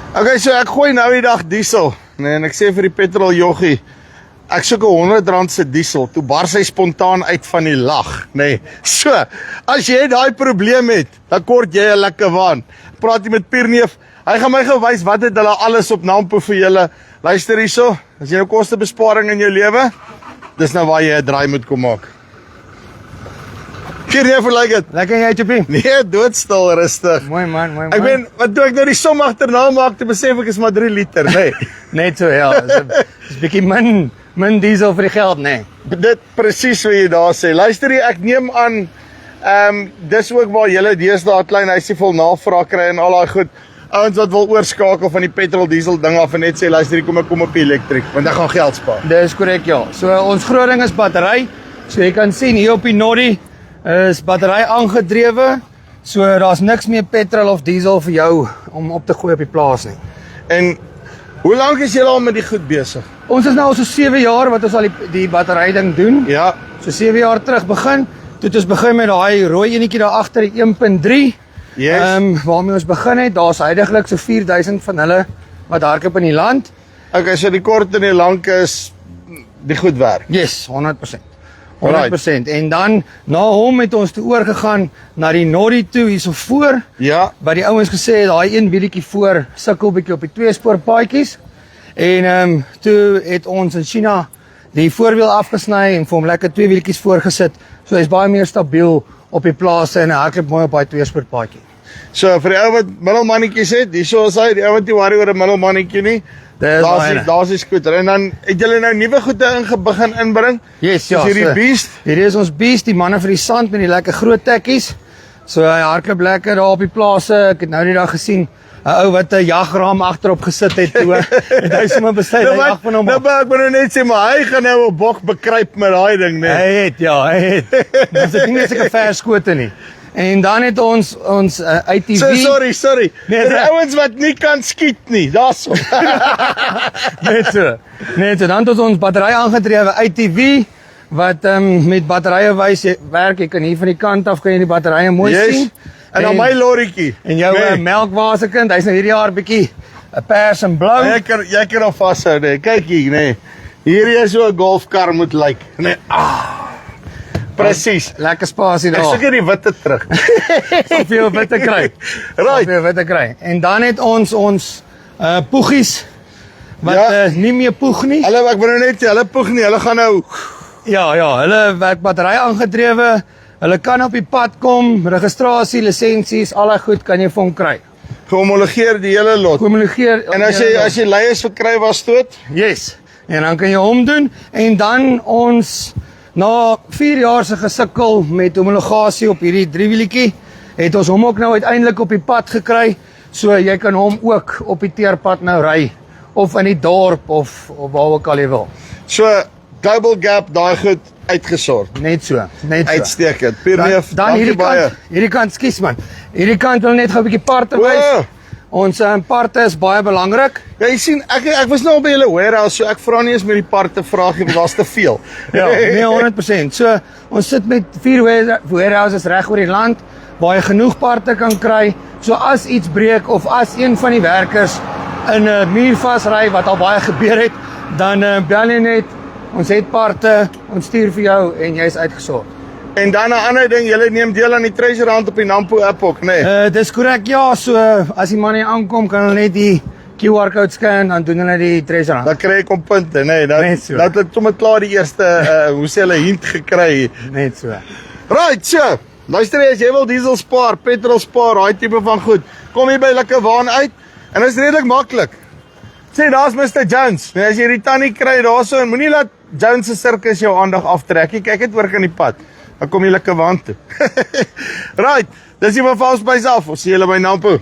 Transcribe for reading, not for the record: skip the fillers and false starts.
Okay, so ek gooi nou die dag diesel, nee, en ek sê vir die petrol joggie, ek soek 'n R100 se diesel, toe bars hy spontaan uit van die lag, nee. So, as jy daai probleem het, dan kort jy 'n lekker waan. Praat jy met Pierneef, hy gaan my gewys wat het hulle alles op Nampo vir julle. Luister hierso, as jy nou kostebesparing in jou lewe, dis nou waar jy 'n draai moet kom maak. Pierneef, hoe lyk dit? Lekker jy, Chopie? Nee, doodstil, rustig. Mooi man, mooi man. Ek ben, wat toe ek nou die som agterna maak, te besef ek is maar 3 liter, nee. Net so, ja. Dis 'n bietjie min diesel vir die geld, nee. Dit presies wat jy daar sê. Luister jy, ek neem aan, dis ook waar julle deesdae klein huisie vol navraag kry en al daai goed. Ouens wat wil oorskakel van die petrol diesel ding af en net sê, luister hier, kom ek op die elektrik, want ek gaan geld spaar. Dis korrek, ja. So ons groot ding is battery. So jy kan sien hier op die Noddy is battery aangedrewe. So daar's niks meer petrol of diesel vir jou om op te gooi op die plaas nie. En hoe lank is julle al met die goed besig? Ons is nou al so 7 jaar wat ons al die battery ding doen. Ja, So 7 jaar terug begin. Toe het ons begin met daai rooi enetjie daar agter, die 1.3. yes. Waarmee ons begin het, daar's heidaglik so 4000 van hulle wat hardloop in die land. Okay, so die kort en die lank is die goed werk. Yes, 100%. 100%. En dan na hom het ons toe oorgegaan na die Noddy toe hierso voor. Ja, Wat die ouens gesê het, daai een wielietjie voor sukkel bietjie op die 2-spoorpaadjies. En toe het ons in China die voorwiel afgesny en vir hom lekker 2 wieltjies voorgesit. So hy's baie meer stabiel op die plase en hy hardloop mooi op daai 2-spoorpaadjie. so vir die ou wat middelmannetjies het, hierso is hy, die ou wat nie worry oor 'n middelmannetjie nie. Dis myne. Daar's die skooter. En dan het julle nou nuwe goede begin inbring. Yes, ja. Soos hierdie beast. Hierdie is ons beast, die manne vir die sand met die lekker groot tekkies. So hy hardloop lekker daar op die plase. Ek het nou die dag gesien 'n ou wat 'n jagraam agterop gesit het toe. Het hy sommer besluit hy jag van hom. Nou, maar ek moet nou net sê, maar hy gaan nou 'n bok bekruip met daai ding, nee. Hy het, ja, hy het. Dis ek nie seker verskote nie. En dan het ons ATV. So, sorry. Nee, Die ouens wat nie kan skiet nie, daarso. Net so. Dan het ons battery aangedrewe ATV wat met batterye wys werk. Jy kan hier van die kant af kan jy die batterye mooi sien. En dan my lorrietjie. En jou melkwasekind, hy's nou hierdie jaar bietjie pers en blou. Jy kan hom vashou, nee. Kyk hier, nee. Hierdie is so 'n golfkar moet lyk. Nee. Presies. Lekker spasie daar. Ek soek hier die witte terug. Om vir jou wit te kry. Right. Om vir jou wit te kry. En dan het ons poegies wat Ja. nie meer poeg nie. Hulle, ek wil nou net sê, hulle poeg nie, hulle gaan nou Ja, hulle werk battery aangedrewe. Hulle kan op die pad kom, registrasie, lisensies, al daai goed kan jy vir hom kry. gehomologeer die hele lot. Homologeer. En as jy leiers verkry was stoot, Yes. En dan kan jy hom doen en dan ons na 4 jaar se gesukkel met homologasie op hierdie 3-wielietjie, het ons hom ook nou uiteindelik op die pad gekry. So jy kan hom ook op die teerpad nou ry of in die dorp of waar ook al jy wil. so Global Gap daai goed uitgesort. Net so. Uitstekend. Pierneef, Dan dankie baie. hierdie kant, skus man. Hierdie kant wil net gou 'n bietjie parte Wow. wys. Ons parte is baie belangrik. Ja, jy sien, ek was nou al by julle warehouse, so ek vra nie eens met die parte vraagie, want daar's te veel. Ja, nee 100%. So ons sit met 4 warehouses reg oor die land waar jy genoeg parte kan kry. So as iets breek of as een van die werkers in 'n muur vasry wat al baie gebeur het, dan bel jy net. Ons het parte, ons stuur vir jou en jy's uitgesort. En dan 'n ander ding, julle neem deel aan die treasure hunt op die Nampo app ook, né? Nee. Dis korrek, ja. So as die man hier aankom, kan hulle net die QR code scan, dan doen hulle die treasure hunt. Dan kry ek om punte, né? Nee, Net so. dan het ek sommer klaar die eerste hoe sê hulle hint gekry. Net so. Right, so. Luister jy, as jy wil diesel spaar, petrol spaar, daai tipe van goed, kom hier by Lekker Waan uit en dit is redelik maklik. Sê daar's Mr Jones. Nee, as jy die tannie kry daarso en moenie laat Jones se sirkus jou aandag aftrek nie. Kyk net oor kan die pad. Dan kom jy Lekker Waan toe. Right, dis hier van Valsbys af. Ons sien julle by Nampo.